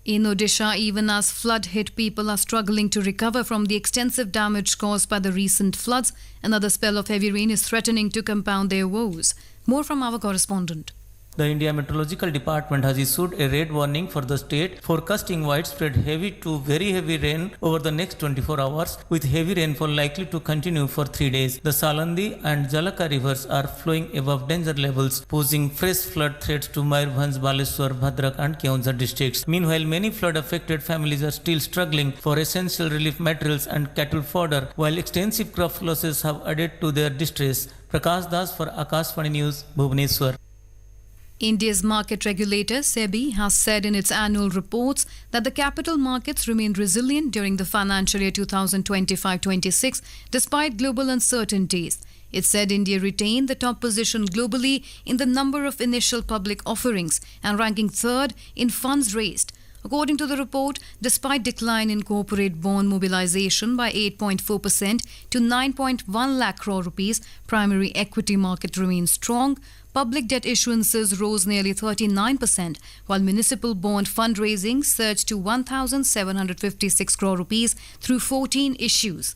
In Odisha, even as flood-hit people are struggling to recover from the extensive damage caused by the recent floods, another spell of heavy rain is threatening to compound their woes. More from our correspondent. The India Meteorological Department has issued a red warning for the state, forecasting widespread heavy to very heavy rain over the next 24 hours, with heavy rainfall likely to continue for 3 days. The Salandi and Jalaka rivers are flowing above danger levels, posing fresh flood threats to Mayurbhanj, Baleswar, Bhadrak and Keonjhar districts. Meanwhile, many flood-affected families are still struggling for essential relief materials and cattle fodder, while extensive crop losses have added to their distress. Prakash Das for Akashvani News, Bhubaneswar. India's market regulator, SEBI, has said in its annual reports that the capital markets remained resilient during the financial year 2025-26 despite global uncertainties. It said India retained the top position globally in the number of initial public offerings and ranking third in funds raised. According to the report, despite decline in corporate bond mobilization by 8.4% to 9.1 lakh crore rupees, primary equity market remains strong. Public debt issuances rose nearly 39%, while municipal bond fundraising surged to 1,756 crore rupees through 14 issues.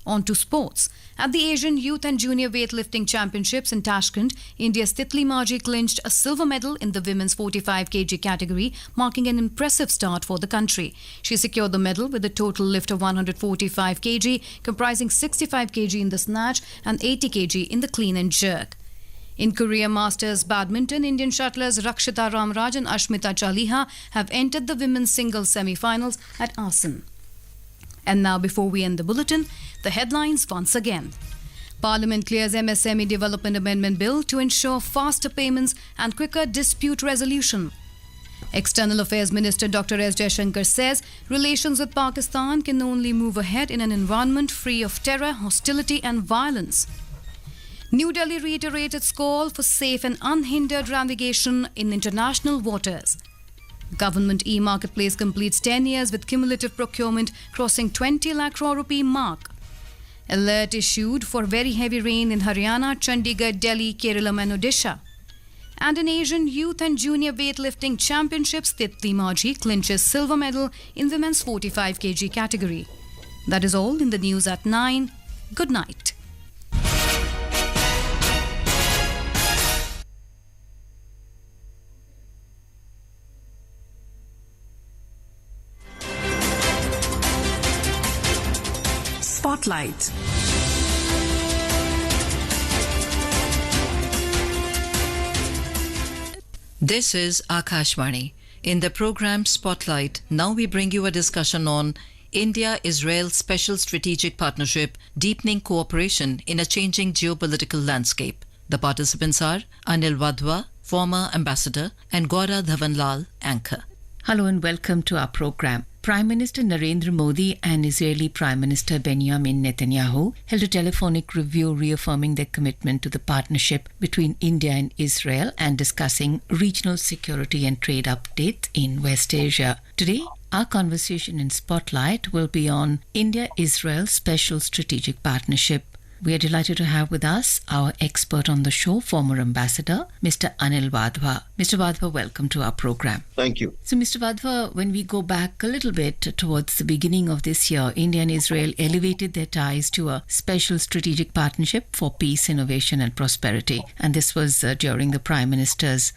On to sports. At the Asian Youth and Junior Weightlifting Championships in Tashkent, India's Titli Maji clinched a silver medal in the women's 45 kg category, marking an impressive start for the country. She secured the medal with a total lift of 145 kg, comprising 65 kg in the snatch and 80 kg in the clean and jerk. In Korea Masters Badminton, Indian shuttlers Rakshita Ramraj and Ashmita Chaliha have entered the women's singles semi-finals at Asan. And now, before we end the bulletin, the headlines once again. Parliament clears MSME Development Amendment Bill to ensure faster payments and quicker dispute resolution. External Affairs Minister Dr. S. Jaishankar says relations with Pakistan can only move ahead in an environment free of terror, hostility and violence. New Delhi reiterated its call for safe and unhindered navigation in international waters. Government e-marketplace completes 10 years with cumulative procurement crossing 20 lakh crore rupee mark. Alert issued for very heavy rain in Haryana, Chandigarh, Delhi, Kerala and Odisha. And in Asian Youth and Junior Weightlifting Championships, Titli Maji clinches silver medal in women's 45 kg category. That is all in the news at 9. Good night. Spotlight. This is Akashvani. In the program Spotlight, now we bring you a discussion on India-Israel Special Strategic Partnership, deepening cooperation in a changing geopolitical landscape. The participants are Anil Wadhwa, former ambassador, and Gaura Dhawanlal, anchor. Hello and welcome to our program. Prime Minister Narendra Modi and Israeli Prime Minister Benjamin Netanyahu held a telephonic review reaffirming their commitment to the partnership between India and Israel and discussing regional security and trade updates in West Asia. Today, our conversation in Spotlight will be on India-Israel Special Strategic Partnership. We are delighted to have with us our expert on the show, former ambassador, Mr. Anil Wadhwa. Mr. Wadhwa, welcome to our program. Thank you. So, Mr. Wadhwa, when we go back a little bit towards the beginning of this year, India and Israel elevated their ties to a special strategic partnership for peace, innovation and prosperity. And this was during the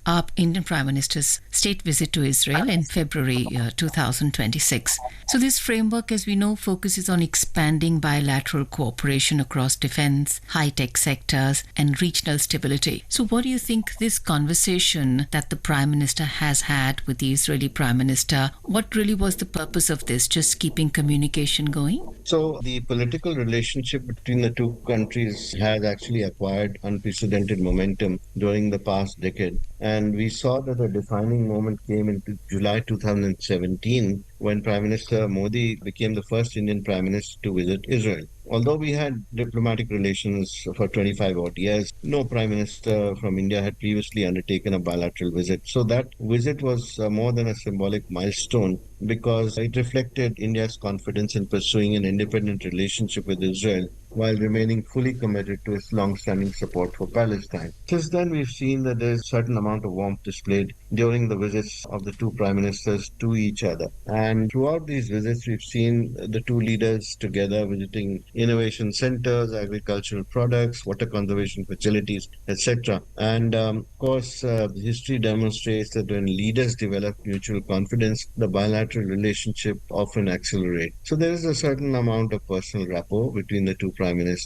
our Indian Prime Minister's state visit to Israel in February 2026. So this framework, as we know, focuses on expanding bilateral cooperation across defense, high-tech sectors and regional stability. So what do you think this conversation that the Prime Minister has had with the Israeli Prime Minister, what really was the purpose of this? Just keeping communication going? So the political relationship between the two countries has actually acquired unprecedented momentum during the past decade. And we saw that a defining moment came in July 2017 when Prime Minister Modi became the first Indian Prime Minister to visit Israel. Although we had diplomatic relations for 25 odd years, no Prime Minister from India had previously undertaken a bilateral visit. So that visit was more than a symbolic milestone because it reflected India's confidence in pursuing an independent relationship with Israel while remaining fully committed to its long-standing support for Palestine. Since then, we've seen that there's a certain amount of warmth displayed during the visits of the two prime ministers to each other. And throughout these visits, we've seen the two leaders together visiting innovation centers, agricultural products, water conservation facilities, etc. And of course, history demonstrates that when leaders develop mutual confidence, the bilateral relationship often accelerates. So there is a certain amount of personal rapport between the two prime ministers.